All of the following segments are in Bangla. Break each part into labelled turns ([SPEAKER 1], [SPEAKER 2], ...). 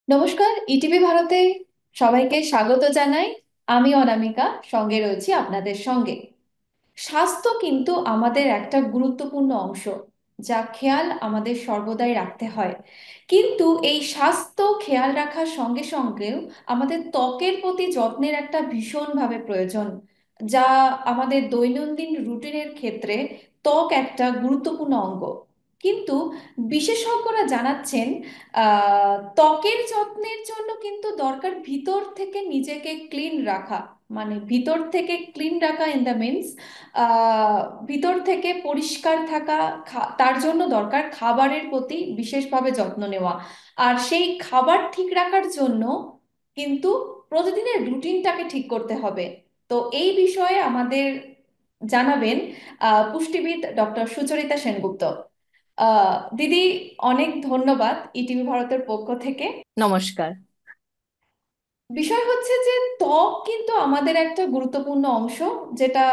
[SPEAKER 1] নমস্কার, ইটিভি ভারতে সবাইকে স্বাগত জানাই। আমি অনামিকা, সঙ্গে রয়েছি আপনাদের সঙ্গে। স্বাস্থ্য কিন্তু আমাদের একটা গুরুত্বপূর্ণ অংশ, যা খেয়াল আমাদের সর্বদাই রাখতে হয়। কিন্তু এই স্বাস্থ্য খেয়াল রাখার সঙ্গে সঙ্গেও আমাদের ত্বকের প্রতি যত্নের একটা ভীষণভাবে প্রয়োজন, যা আমাদের দৈনন্দিন রুটিনের ক্ষেত্রে ত্বক একটা গুরুত্বপূর্ণ অঙ্গ। কিন্তু বিশেষজ্ঞরা জানাচ্ছেন ত্বকের যত্নের জন্য কিন্তু দরকার ভিতর থেকে নিজেকে ক্লিন রাখা। মানে ভিতর থেকে ক্লিন রাখা ইন দ্য মিনস আহ ভিতর থেকে পরিষ্কার থাকা। তার জন্য দরকার খাবারের প্রতি বিশেষভাবে যত্ন নেওয়া। আর সেই খাবার ঠিক রাখার জন্য কিন্তু প্রতিদিনের রুটিনটাকে ঠিক করতে হবে। তো এই বিষয়ে আমাদের জানাবেন পুষ্টিবিদ ডক্টর সুচরিতা সেনগুপ্ত। দিদি, অনেক ধন্যবাদ ইটিভি ভারতের পক্ষ থেকে।
[SPEAKER 2] নমস্কার।
[SPEAKER 1] বিষয় হচ্ছে যে ত্বক কিন্তু আমাদের একটা গুরুত্বপূর্ণ অংশ, যেটা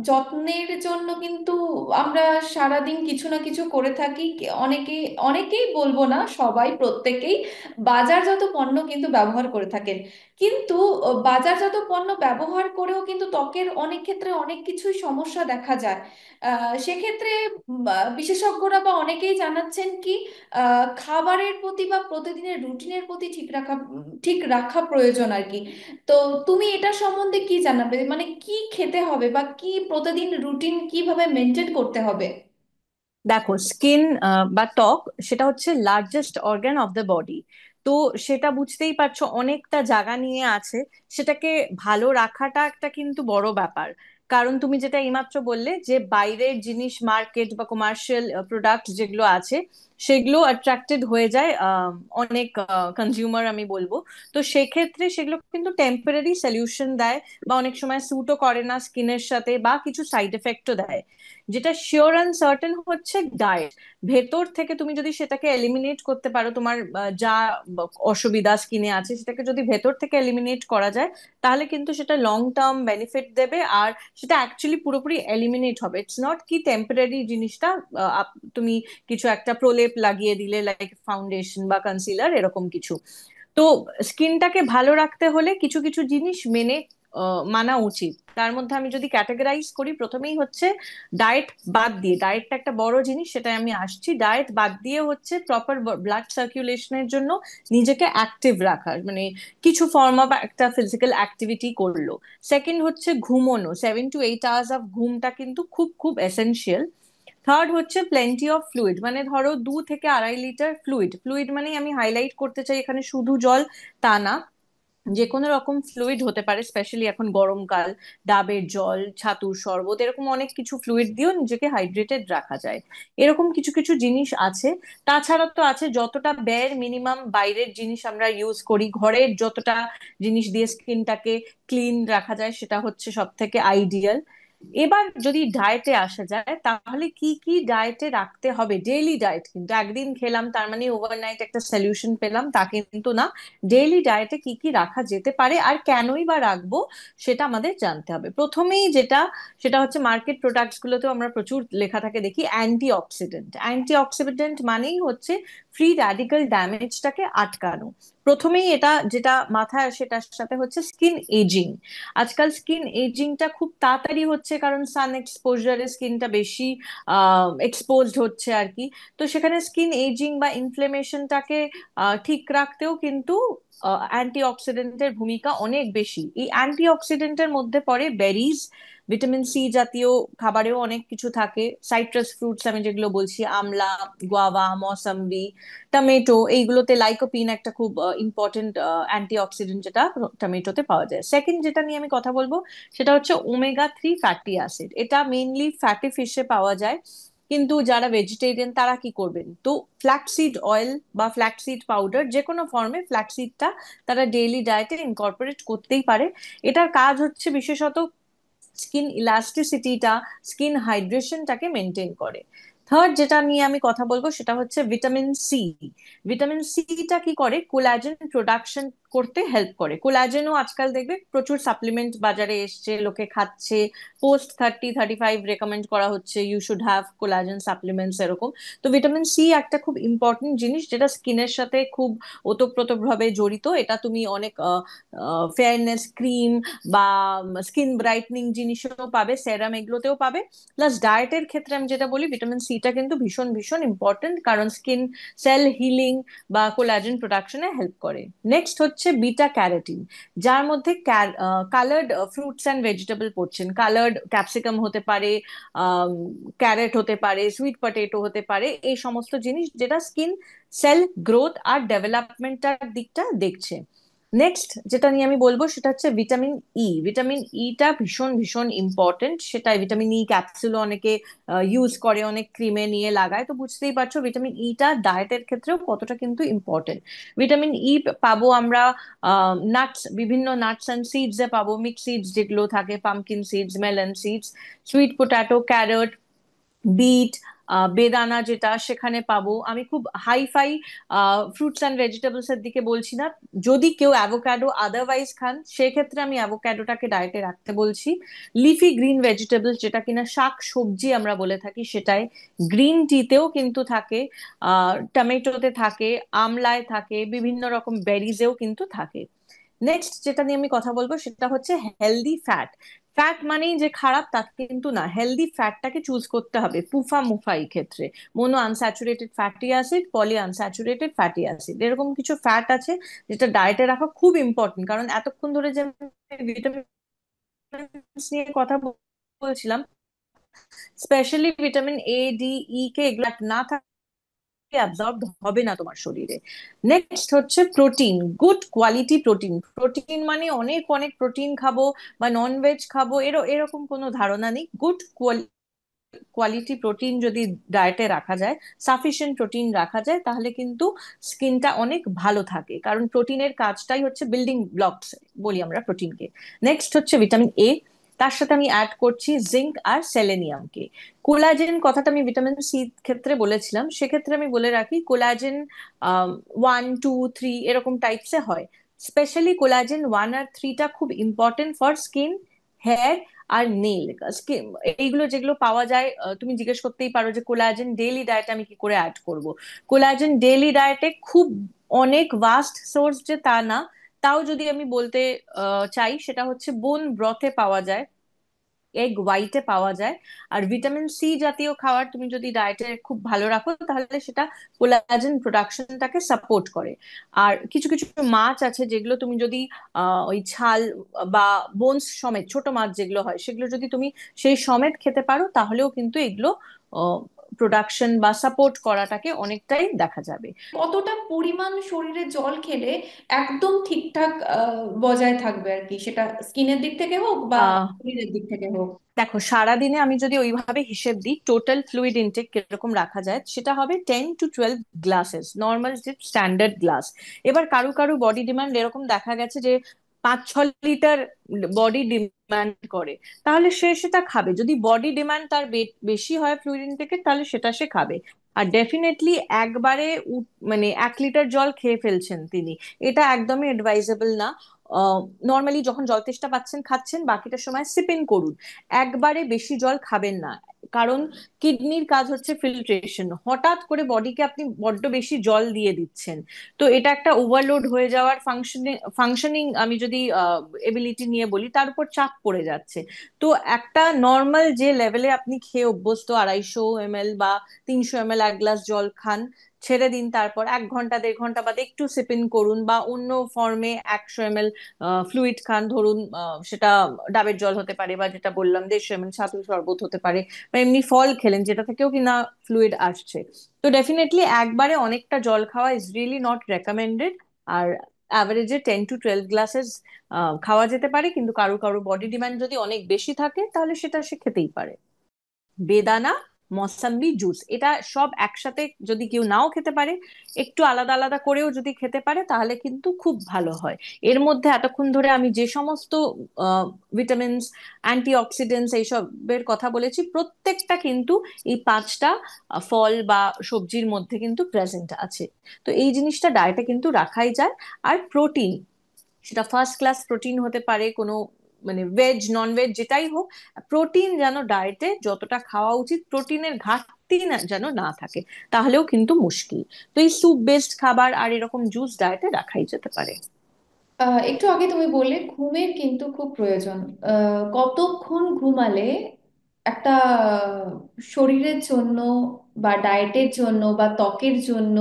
[SPEAKER 1] যত্নের জন্য কিন্তু আমরা সারাদিন কিছু না কিছু করে থাকি। অনেকেই অনেকেই বলবো না, সবাই প্রত্যেকেই বাজারজাত পণ্য কিন্তু ব্যবহার করে থাকেন। কিন্তু বাজারজাত পণ্য ব্যবহার করেও কিন্তু ত্বকের অনেক ক্ষেত্রে অনেক কিছুই সমস্যা দেখা যায়। সেক্ষেত্রে বিশেষজ্ঞরা বা অনেকেই জানাচ্ছেন কি খাবারের প্রতি বা প্রতিদিনের রুটিনের প্রতি ঠিক রাখা প্রয়োজন আর কি। তো তুমি এটা সম্বন্ধে কি জানাবে, মানে কি খেতে হবে বা কি প্রতিদিন রুটিন কিভাবে মেনটেন করতে হবে?
[SPEAKER 2] দেখো, স্কিন বা ত্বক সেটা হচ্ছে largest organ of the body. তো সেটা বুঝতেই পারছো, অনেকটা জায়গা নিয়ে আছে। সেটাকে ভালো রাখাটা একটা কিন্তু বড় ব্যাপার। কারণ তুমি যেটা এইমাত্র বললে যে বাইরের জিনিস, মার্কেট বা কমার্শিয়াল প্রোডাক্ট যেগুলো আছে, সেগুলো অ্যাট্রাক্টেড হয়ে যায় অনেক কনজিউমার, আমি বলবো। তো সেক্ষেত্রে সেগুলো কিন্তু টেম্পোরারি সলিউশন দেয়, বা অনেক সময় স্যুটও করে না স্কিনের সাথে, বা কিছু সাইড এফেক্টও দেয়। যেটা শিওর অ্যান্ড সার্টেন হচ্ছে ডায়েট। ভেতর থেকে তুমি যদি সেটাকে এলিমিনেট করতে পারো, তোমার যা অসুবিধা স্কিনে আছে সেটাকে যদি ভেতর থেকে এলিমিনেট করা যায়, তাহলে কিন্তু সেটা লং টার্ম বেনিফিট দেবে। আর সেটা অ্যাকচুয়ালি পুরোপুরি এলিমিনেট হবে। ইটস নট কি টেম্পোরারি জিনিসটা তুমি কিছু একটা প্রলেপ লাগিয়ে দিলে, লাইক ফাউন্ডেশন বা কনসিলার, এরকম কিছু। তো স্কিনটাকে ভালো রাখতে হলে কিছু কিছু জিনিস মেনে মানা উচিত। তার মধ্যে আমি যদি ক্যাটাগরাইজ করি, প্রথমেই হচ্ছে ডায়েট বাদ দিয়ে, ডায়েটটা একটা বড় জিনিস, সেটা আমি আসছি। ডায়েট বাদ দিয়ে হচ্ছে প্রপার ব্লাড সার্কুলেশনের জন্য নিজেকে অ্যাক্টিভ রাখার, মানে কিছু ফর্ম অফ একটা ফিজিক্যাল অ্যাক্টিভিটি করলো। সেকেন্ড হচ্ছে ঘুমোনো, 7 to 8 আওয়ার্স অফ ঘুমটা কিন্তু খুব খুব এসেনশিয়াল। থার্ড হচ্ছে প্লেন্টি অফ ফ্লুইড, মানে ধরো 2 থেকে 2.5 লিটার ফ্লুইড। ফ্লুইড মানে আমি হাইলাইট করতে চাই এখানে শুধু জল তা না, যে কোনো রকম ফ্লুইড হতে পারে। স্পেশালি এখন গরমকাল, ডাবের জল, ছাতুর শরবত, এরকম অনেক কিছু ফ্লুইড দিয়েও নিজেকে হাইড্রেটেড রাখা যায়। এরকম কিছু কিছু জিনিস আছে। তাছাড়া তো আছে যতটা বের মিনিমাম বাইরের জিনিস আমরা ইউজ করি, ঘরের যতটা জিনিস দিয়ে স্কিনটাকে ক্লিন রাখা যায়, সেটা হচ্ছে সব থেকে আইডিয়াল। এবার যদি ডায়েটে আসা যায়, তাহলে কি কি ডায়েটে রাখতে হবে। ডেইলি ডায়েট কিন্তু একদিন খেলাম তার মানে ওভারনাইট একটা সলিউশন পেলাম, তা কিন্তু না। ডেইলি ডায়েটে কি কি রাখা যেতে পারে আর কেনই বা রাখবো, সেটা আমাদের জানতে হবে। প্রথমেই যেটা, সেটা হচ্ছে মার্কেট প্রোডাক্টস গুলোতেও আমরা প্রচুর লেখা থাকে দেখি অ্যান্টি অক্সিডেন্ট। অ্যান্টি অক্সিডেন্ট মানেই হচ্ছে ফ্রি র্যাডিক্যাল ড্যামেজটাকে আটকানো। প্রথমেই এটা যেটা মাথায় আসে, সেটার সাথে হচ্ছে স্কিন এজিং। আজকাল স্কিন এজিংটা খুব তাড়াতাড়ি হচ্ছে, কারণ সান এক্সপোজারে স্কিনটা বেশি এক্সপোজড হচ্ছে আর কি। তো সেখানে স্কিন এজিং বা ইনফ্লেমেশনটাকে ঠিক রাখতেও কিন্তু অ্যান্টি অক্সিডেন্টের ভূমিকা অনেক বেশি। এই অ্যান্টি অক্সিডেন্টের মধ্যে পড়ে বেরিজ, ভিটামিন সি জাতীয় খাবারেও অনেক কিছু থাকে। সাইট্রাস ফ্রুটস আমি যেগুলো বলছি, আমলা, গুয়াভা, মৌসাম্বি, টমেটো, এইগুলোতে লাইকোপিন একটা খুব ইম্পর্টেন্ট অ্যান্টি অক্সিডেন্ট, যেটা টমেটোতে পাওয়া যায়। সেকেন্ড যেটা নিয়ে আমি কথা বলবো, সেটা হচ্ছে ওমেগা 3 ফ্যাটি অ্যাসিড। এটা মেইনলি ফ্যাটি ফিশে পাওয়া যায়। কিন্তু যারা ভেজিটেরিয়ান তারা কি করবেন, তো ফ্ল্যাক্সিড অয়েল বা ফ্ল্যাক্সিড পাউডার, যে কোনো ফর্মে ফ্ল্যাক্সিডটা তারা ডেইলি ডায়েটে ইনকর্পোরেট করতেই পারে। এটার কাজ হচ্ছে বিশেষত স্কিন ইলাস্টিসিটিটা, স্কিন হাইড্রেশনটাকে মেনটেন করে। থার্ড যেটা নিয়ে আমি কথা বলবো, সেটা হচ্ছে ভিটামিন সি। ভিটামিন সিটা কি করে, কোলাজেন প্রোডাকশন করতে হেল্প করে। কোলাজেনও আজকাল দেখবে প্রচুর সাপ্লিমেন্ট বাজারে এসছে, লোকে খাচ্ছে, পোস্ট 30-35 রেকমেন্ড করা হচ্ছে you should have collagen supplements এরকম। তো ভিটামিন সি একটা খুব ইম্পর্টেন্ট জিনিস, যেটা স্কিনের সাথে খুব ওতপ্রোতভাবে জড়িত। এটা তুমি অনেক ফেয়ারনেস ক্রিম বা স্কিন ব্রাইটনিং জিনিসেও পাবে, সেরাম এগুলোতেও পাবে। প্লাস ডায়েটের ক্ষেত্রে আমি যেটা বলি, ভিটামিন সিটা কিন্তু ভীষণ ভীষণ ইম্পর্টেন্ট, কারণ স্কিন সেল হিলিং বা কোলাজেন প্রোডাকশনে হেল্প করে। নেক্সট হচ্ছে বিটা ক্যারোটিন, যার মধ্যে কালার্ড ফ্রুটস অ্যান্ড ভেজিটেবল পড়ছেন। কালার্ড ক্যাপসিকাম হতে পারে, ক্যারেট হতে পারে, সুইট পটেটো হতে পারে, এই সমস্ত জিনিস যেটা স্কিন সেল গ্রোথ আর ডেভেলপমেন্টার দিকটা দেখছে। নেক্সট যেটা নিয়ে আমি বলবো সেটা হচ্ছে ভিটামিন ই। ভিটামিন ইটা ভীষণ ভীষণ ইম্পর্টেন্ট। সেটা ভিটামিন ই ক্যাপসুল অনেকে ইউজ করে, অনেক ক্রিমে নিয়ে লাগায়। তো বুঝতেই পারছো ভিটামিন ইটা ডায়েটের ক্ষেত্রেও কতটা কিন্তু ইম্পর্টেন্ট। ভিটামিন ই পাবো আমরা নাটস, বিভিন্ন নাটস অ্যান্ড সিডস এ পাবো, মিক্স সিডস যেগুলো থাকে, pumpkin seeds, melon seeds, sweet potato, carrot, beet, বেদানা যেটা, সেখানে পাবো। আমি খুব high fibre fruits and vegetables এর দিকে বলছি না। যদি কেউ অ্যাভোক্যাডো আদারওয়াইজ খান, সেক্ষেত্রে আমি অ্যাভোক্যাডোটাকে ডায়েটে রাখতে বলছি। লিফি গ্রিন ভেজিটেবলস, যেটা কিনা শাক সবজি আমরা বলে থাকি, সেটাই গ্রিন টিতেও কিন্তু থাকে, টমেটোতে থাকে, আমলায় থাকে, বিভিন্ন রকম বেরিজেও কিন্তু থাকে। নেক্সট যেটা নিয়ে আমি কথা বলবো সেটা হচ্ছে হেলদি ফ্যাট। ফ্যাট মানেই যে খারাপ তা কিন্তু না, হেলদি ফ্যাটটাকে চুজ করতে হবে পুফা মুফা এই ক্ষেত্রে। Mono unsaturated fatty acid, poly unsaturated fatty acid, এরকম কিছু ফ্যাট আছে যেটা ডায়েটে রাখা খুব ইম্পর্টেন্ট। কারণ এতক্ষণ ধরে যে ভিটামিন নিয়ে কথা বলছিলাম, স্পেশালি ভিটামিন এ, ডি, ই কে এগুলা না অ্যাবজর্ব হবে না তোমার শরীরে। নেক্সট হচ্ছে protein, good quality protein. Protein মানে অনেক অনেক প্রোটিন খাবো বা নন ভেজ খাবো, এরকম কোনো ধারণা নেই। গুড কোয়ালিটি প্রোটিন যদি ডায়েটে রাখা যায়, সাফিসিয়েন্ট প্রোটিন রাখা যায়, তাহলে কিন্তু স্কিনটা অনেক ভালো থাকে। কারণ প্রোটিনের কাজটাই হচ্ছে বিল্ডিং ব্লকস বলি আমরা প্রোটিনকে। নেক্সট হচ্ছে ভিটামিন এ, তার সাথে আমি অ্যাড করছি জিঙ্ক আর সেলেনিয়ামকে। কোলাজেন কথাটা আমি ভিটামিন সি ক্ষেত্রে বলেছিলাম, সেক্ষেত্রে আমি বলে রাখি কোলাজেন 1, 2, 3 এরকম টাইপসে হয়। স্পেশালি কোলাজেন 1 আর 3টা খুব ইম্পর্টেন্ট ফর স্কিন, হেয়ার আর নেল। এইগুলো যেগুলো পাওয়া যায়, তুমি জিজ্ঞেস করতেই পারো যে কোলাজেন ডেইলি ডায়েটে আমি কি করে অ্যাড করব। কোলাজেন ডেইলি ডায়েটে খুব অনেক ভাস্ট সোর্স যে তা না, তাও যদি আমি বলতে চাই, সেটা হচ্ছে বোন ব্রথে পাওয়া যায়, এগ হোয়াইটে পাওয়া যায়। আর ভিটামিন সি জাতীয় খাবার তুমি যদি ডায়েটে খুব ভালো রাখো, তাহলে সেটা কোলাজেন প্রোডাকশনটাকে সাপোর্ট করে। আর কিছু কিছু মাছ আছে যেগুলো তুমি যদি ওই ছাল বা বোনস সমেত, ছোট মাছ যেগুলো হয়, সেগুলো যদি তুমি সেই সমেত খেতে পারো, তাহলেও কিন্তু এগুলো প্রোডাকশন বা সাপোর্ট করাটাকে অনেকটাই দেখা যাবে।
[SPEAKER 1] কতটা পরিমাণ শরীরে জল খেলে একদম ঠিকঠাক বজায় থাকবে আর কি, সেটা স্কিনের দিক থেকে হোক বা
[SPEAKER 2] আহ
[SPEAKER 1] শরীরের দিক থেকে হোক?
[SPEAKER 2] দেখো, সারাদিনে আমি যদি ওইভাবে হিসেব দিই টোটাল ফ্লুইড ইনটেক কিরকম রাখা যায়, সেটা হবে 10 to 12 গ্লাসেস, নর্মাল যে স্ট্যান্ডার্ড গ্লাস। এবার কারু কারু বডি ডিমান্ড এরকম দেখা গেছে যে 5-6 লিটার বডি ডিমান্ড করে, তাহলে সে সেটা খাবে। যদি বডি ডিমান্ড তার বেশি হয় ফ্লুইড ইনটেকের, তাহলে সেটা সে খাবে। আর ডেফিনেটলি একবারে মানে 1 লিটার জল খেয়ে ফেলছেন তিনি, এটা একদমই অ্যাডভাইজেবল না। নর্মালি যখন জল তেষ্টা পাচ্ছেন খাচ্ছেন, বাকিটা সময় সিপিং করুন। একবারে বেশি জল খাবেন না, কারণ কিডনির কাজ হচ্ছে ফিল্ট্রেশন। হঠাৎ করে বডিকে আপনি বড্ড বেশি জল দিয়ে দিচ্ছেন, তো এটা একটা ওভারলোড হয়ে যাওয়ার ফাংশনিং আমি যদি এবিলিটি নিয়ে বলি, তার উপর চাপ পড়ে যাচ্ছে। তো একটা নর্মাল যে লেভেলে আপনি খেয়ে অভ্যস্ত, 250 ml বা 300 ml 1 গ্লাস জল খান, ছেড়ে দিন, তারপর 1 ঘন্টা 1.5 ঘন্টা বাদে একটু সিপিন করুন, বা অন্য ফর্মে 100 ml ফ্লুইড খান। ধরুন সেটা ডাবের জল হতে পারে, বা যেটা বললাম 150 ml ছাতুর শরবত হতে পারে, বা এমনি ফল খেলেন যেটা থেকেও কিনা ফ্লুইড আসছে। তো ডেফিনেটলি একবারে অনেকটা জল খাওয়া ইজ রিয়েলি নট রেকমেন্ডেড। আর অ্যাভারেজে 10 to 12 গ্লাসেস খাওয়া যেতে পারে, কিন্তু কারো কারো বডি ডিমান্ড যদি অনেক বেশি থাকে, তাহলে সেটা সে খেতেই পারে। বেদানা, মৌসাম্বি জুস, এটা সব একসাথে যদি কেউ নাও খেতে পারে, একটু আলাদা আলাদা করেও যদি খেতে পারে, তাহলে কিন্তু খুব ভালো হয়। এর মধ্যে এতক্ষণ ধরে আমি যে সমস্ত ভিটামিনস, অ্যান্টিঅক্সিডেন্টস এইসবের কথা বলেছি, প্রত্যেকটা কিন্তু এই 5টা ফল বা সবজির মধ্যে কিন্তু প্রেজেন্ট আছে। তো এই জিনিসটা ডায়েটে কিন্তু রাখাই যায়। আর প্রোটিন, সেটা ফার্স্ট ক্লাস প্রোটিন হতে পারে, কোনো মানে ভেজ নন ভেজ যেটাই হোক, প্রোটিন যেন ডায়েটে যতটা খাওয়া উচিত, প্রোটিনের ঘাটতি যেন না থাকে, তাহলেও কিন্তু মুশকিল। তো এই স্যুপ বেসড খাবার আর এরকম জুস ডায়েটে রাখাই যেতে পারে।
[SPEAKER 1] একটু আগে তুমি বললে ঘুমের কিন্তু খুব প্রয়োজন। কতক্ষণ ঘুমালে একটা শরীরের জন্য বা ডায়েটের জন্য বা ত্বকের জন্য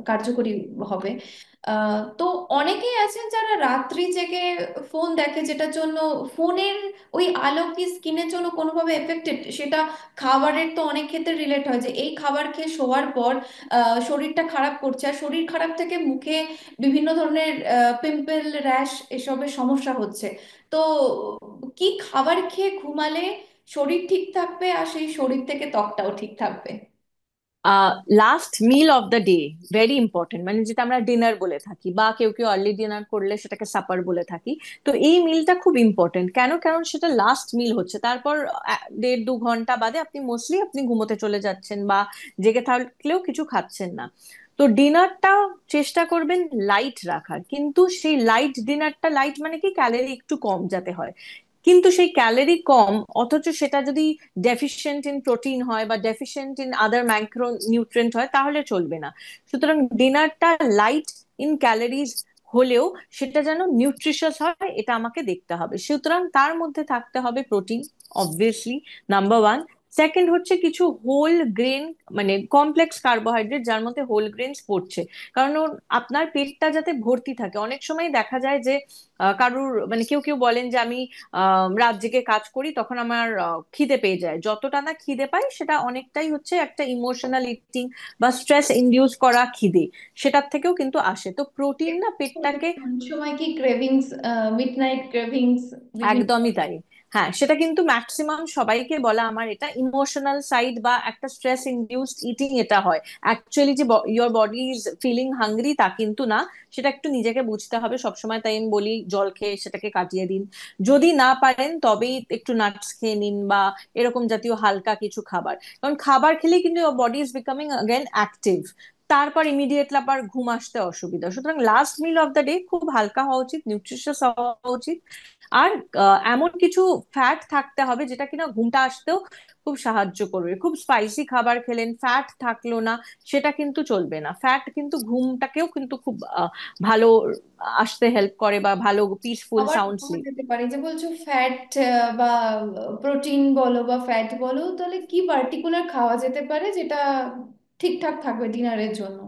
[SPEAKER 1] কার্যকরী হবে? তো অনেকেই আছেন যারা রাত্রি জেগে ফোন দেখে, যেটার জন্য ফোনের ওই আলো কি স্কিনের জন্য কোনোভাবে এফেক্টেড? সেটা খাবারের তো অনেক ক্ষেত্রে রিলেট হয় যে এই খাবার খেয়ে শোয়ার পর শরীরটা খারাপ করছে, আর শরীর খারাপ থেকে মুখে বিভিন্ন ধরনের পিম্পল, র্যাশ এসবের সমস্যা হচ্ছে। তো কি খাবার খেয়ে ঘুমালে শরীর ঠিক থাকবে আর সেই শরীর থেকে ত্বকটাও ঠিক থাকবে?
[SPEAKER 2] Last meal of the day, very important, মানে যেটা আমরা ডিনার বলে থাকি, বা কেউ কেউ আর্লি ডিনার করলে সেটাকে সাপার বলে থাকি। তো এই মিলটা খুব ইম্পর্টেন্ট। কেন? কারণ সেটা লাস্ট মিল হচ্ছে, তারপর 1.5-2 ঘন্টা বাদে আপনি ঘুমোতে চলে যাচ্ছেন, বা জেগে থাকলেও কিছু খাচ্ছেন না। তো ডিনারটা চেষ্টা করবেন লাইট রাখার, কিন্তু সেই লাইট ডিনারটা, লাইট মানে কি, ক্যালোরি একটু কম যাতে হয়। কিন্তু সেই ক্যালোরি কম, অথচ সেটা যদি ডেফিশিয়েন্ট ইন প্রোটিন হয় বা ডেফিশিয়েন্ট ইন আদার মাইক্রো নিউট্রিয়েন্ট হয়, তাহলে চলবে না। সুতরাং ডিনারটা লাইট ইন ক্যালোরিজ হলেও সেটা যেন নিউট্রিশাস হয়, এটা আমাকে দেখতে হবে। সুতরাং তার মধ্যে থাকতে হবে protein, obviously, number one. Second হচ্ছে কিছু হোল গ্রেন, মানে কমপ্লেক্স কার্বোহাইড্রেট যার মধ্যে হোল গ্রেনস পড়ছে। কারণ আপনার পেটটা যাতে ভর্তি থাকে। অনেক সময় দেখা যায় যে কারুর, মানে কেউ কেউ বলেন যে আমি রাত জেগে কাজ করি, তখন আমার খিদে পেয়ে যায়। যতটা না খিদে পাই সেটা অনেকটাই হচ্ছে একটা ইমোশনাল ইটিং বা স্ট্রেস ইনডিউস করা খিদে, সেটার থেকেও কিন্তু আসে। তো প্রোটিন না পেটটাকে,
[SPEAKER 1] অনেক সময় কি ক্রেভিংস, মিডনাইট ক্রেভিংস, বিভিন্ন।
[SPEAKER 2] একদমই তাই। হ্যাঁ, সেটা কিন্তু ম্যাক্সিমাম সবাইকে বলা, আমার এটা ইমোশনাল সাইড বা একটা স্ট্রেস ইনডিউসড ইটিং এটা হয়। অ্যাকচুয়ালি যে your body is feeling hungry তা কিন্তু না। সেটা একটু নিজেকে বুঝতে হবে সবসময়। তাই আমি বলি জল খেয়ে সেটাকে কাটিয়ে দিন। যদি না পারেন তবেই একটু নাটস খেয়ে নিন, বা এরকম জাতীয় হালকা কিছু খাবার। কারণ খাবার খেলেই কিন্তু your body is becoming again active. তারপর ইমিডিয়েটলি আবার ঘুম আসতে অসুবিধা। সুতরাং last meal of the day খুব হালকা হওয়া উচিত, নিউট্রিশিয়াস হওয়া উচিত। আর এমন কিছু ফ্যাট থাকতে হবে যেটা কিনা ঘুমটা আসতেও খুব সাহায্য করবে। খুব স্পাইসি খাবার খেলেন, ফ্যাট থাকলো না, সেটা কিন্তু চলবে না। ফ্যাট কিন্তু ঘুমটাকেও কিন্তু খুব ভালো আসতে হেল্প করে, বা ভালো পিসফুল
[SPEAKER 1] আবার
[SPEAKER 2] সাউন্ড
[SPEAKER 1] খাওয়া
[SPEAKER 2] স্লিপ।
[SPEAKER 1] যেতে পারে যে বলছো ফ্যাট, বা প্রোটিন বলো বা ফ্যাট বলো, তাহলে কি পার্টিকুলার খাওয়া যেতে পারে যেটা ঠিকঠাক থাকবে ডিনারের জন্য?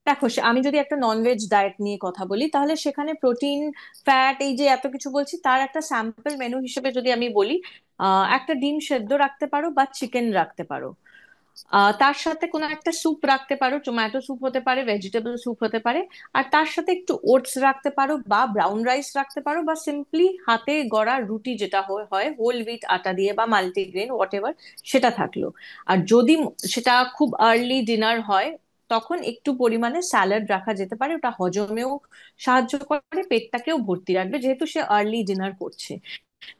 [SPEAKER 2] দেখো, আমি যদি একটা ননভেজ ডায়েট নিয়ে কথা বলি, তাহলে সেখানে প্রোটিন, ফ্যাট, এই যে এত কিছু বলছি, তার একটা স্যাম্পল মেনু হিসেবে যদি আমি বলি, একটা ডিম সেদ্ধ রাখতে পারো বা চিকেন রাখতে পারো। তার সাথে কোনো একটা স্যুপ রাখতে পারো, টমেটো স্যুপ হতে পারে, ভেজিটেবল স্যুপ হতে পারে। আর তার সাথে একটু ওটস রাখতে পারো, বা ব্রাউন রাইস রাখতে পারো, বা সিম্পলি হাতে গড়া রুটি যেটা হয় হোল হুইট আটা দিয়ে বা মাল্টিগ্রেন হোয়াট এভার, সেটা থাকলো। আর যদি সেটা খুব আর্লি ডিনার হয়, তখন একটু পরিমাণে স্যালাড রাখা যেতে পারে। ওটা হজমেও সাহায্য করে, পেটটাকেও ভর্তি রাখবে, যেহেতু সে আর্লি ডিনার করছে।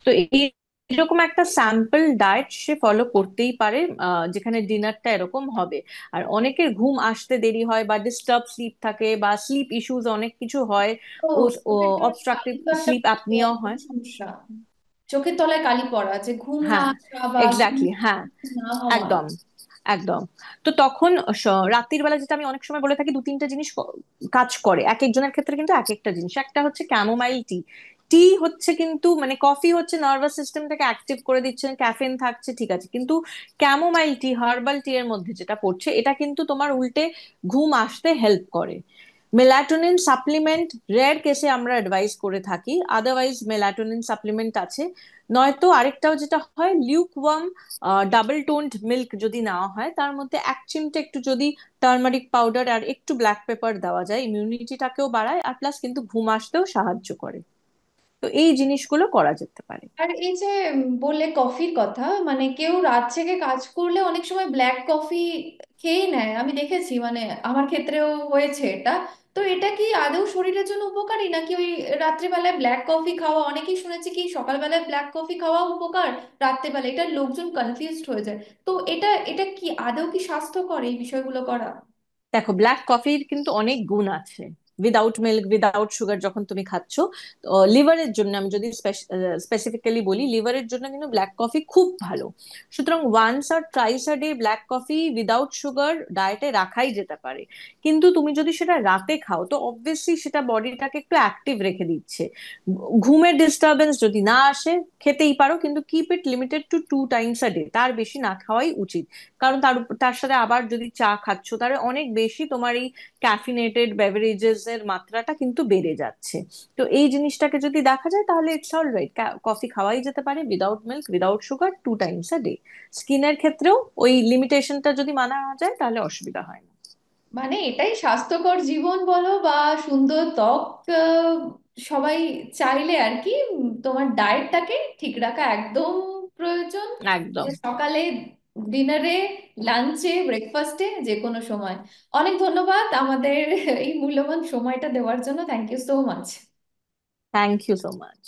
[SPEAKER 2] তো এরকম একটা স্যাম্পল ডায়েট সে ফলো করতেই পারে, যেখানে ডিনারটা এরকম হবে। আর অনেকের ঘুম আসতে দেরি হয়, বা ডিস্টার্ব স্লিপ থাকে, বা স্লিপ ইস্যুস অনেক কিছু হয়।
[SPEAKER 1] ও,
[SPEAKER 2] ও
[SPEAKER 1] চোখের তলায়
[SPEAKER 2] অবস্ট্রাকটিভ
[SPEAKER 1] কালি তো একটা
[SPEAKER 2] স্লিপ অ্যাপনিয়াও হয়।
[SPEAKER 1] সমস্যা। চোখের তলায় কালি পড়া, যে ঘুম না
[SPEAKER 2] হ্যাঁ,
[SPEAKER 1] আসা বা ঘুম
[SPEAKER 2] এক্স্যাক্টলি, হ্যাঁ,
[SPEAKER 1] না হওয়া।
[SPEAKER 2] একদম, একদম। তো তখন রাত্রির বেলা যেটা আমি অনেক সময় বলে থাকি, 2-3টে জিনিস কাজ করে এক একজনের ক্ষেত্রে, কিন্তু এক একটা জিনিস। একটা হচ্ছে ক্যামোমাইল টি। টি হচ্ছে কিন্তু, মানে কফি হচ্ছে নার্ভাস সিস্টেমটাকে অ্যাক্টিভ করে দিচ্ছে, ক্যাফেন থাকছে, ঠিক আছে, কিন্তু ক্যামোমাইল টি, হার্বাল টি এর মধ্যে যেটা পড়ছে, এটা কিন্তু তোমার উল্টে ঘুম আসতে হেল্প করে। মেলাটোনিন সাপ্লিমেন্ট রেয়ার কেসে আমরা অ্যাডভাইস করে থাকি, আদারওয়াইজ মেলাটোনিন সাপ্লিমেন্ট আছে। নয়তো আরেকটাও যেটা হয়, lukewarm double toned milk যদি নেওয়া হয়, তার মধ্যে 1 চিমটে একটু যদি টার্মারিক পাউডার আর একটু ব্ল্যাক পেপার দেওয়া যায়, ইমিউনিটিটাকেও বাড়ায়, আর প্লাস কিন্তু ঘুম আসতেও সাহায্য করে। তো এই জিনিসগুলো করা যেতে পারে।
[SPEAKER 1] আর এই যে বললে কফির কথা, মানে কেউ রাত জেগে কাজ করলে অনেক সময় ব্ল্যাক কফি খেয়েই নেয়, আমি দেখেছি, মানে আমার ক্ষেত্রেও হয়েছে এটা। তো এটা কি আদৌ শরীরের জন্য উপকারী, নাকি ওই রাত্রিবেলায় ব্ল্যাক কফি খাওয়া, অনেকেই শুনেছি কি সকালবেলায় ব্ল্যাক কফি খাওয়া উপকার, রাত্রেবেলা এটা লোকজন কনফিউজড হয়ে যায়। তো এটা এটা কি আদৌ কি স্বাস্থ্যকর এই বিষয়গুলো করা?
[SPEAKER 2] দেখো, ব্ল্যাক কফির কিন্তু অনেক গুণ আছে। উইদাউট মিল্ক উইদাউট সুগার যখন তুমি খাচ্ছ। লিভারের জন্য আমি যদি স্পেসিফিক্যালি বলি, লিভারের জন্য কিন্তু ব্ল্যাক কফি খুব ভালো। সুতরাং ওয়ান্স আর twice a day black coffee without sugar ডায়েটে রাখাই যেতে পারে। কিন্তু তুমি যদি সেটা রাতে খাও তো অবভিয়াসলি সেটা বডিটাকে একটু অ্যাক্টিভ রেখে দিচ্ছে। ঘুমের ডিস্টারবেন্স যদি না আসে খেতেই পারো, কিন্তু keep it limited to 2 times a day, তার বেশি না খাওয়াই উচিত। কারণ তার সাথে আবার যদি চা খাচ্ছ তাহলে অনেক বেশি তোমার এই ক্যাফিনেটেড বেভারেজেস এর মাত্রাটা কিন্তু বেড়ে যাচ্ছে। তো এই জিনিসটাকে যদি দেখা যায় তাহলে ইটস অল রাইট, কফি খাওয়াই যেতে পারে without milk without sugar 2 times a day. স্কিনের ক্ষেত্রেও ওই লিমিটেশনটা যদি মানা যায় তাহলে অসুবিধা হয় না।
[SPEAKER 1] মানে এটাই স্বাস্থ্যকর জীবন বলো বা সুন্দর ত্বক, সবাই চাইলে আর কি তোমার ডায়েটটাকে ঠিক রাখা একদম প্রয়োজন।
[SPEAKER 2] একদম।
[SPEAKER 1] যে সকালে, ডিনারে, লাঞ্চে, ব্রেকফাস্টে, যে কোনো সময়। অনেক ধন্যবাদ আমাদের এই মূল্যবান সময়টা দেওয়ার জন্য। Thank you so much.
[SPEAKER 2] Thank you so much.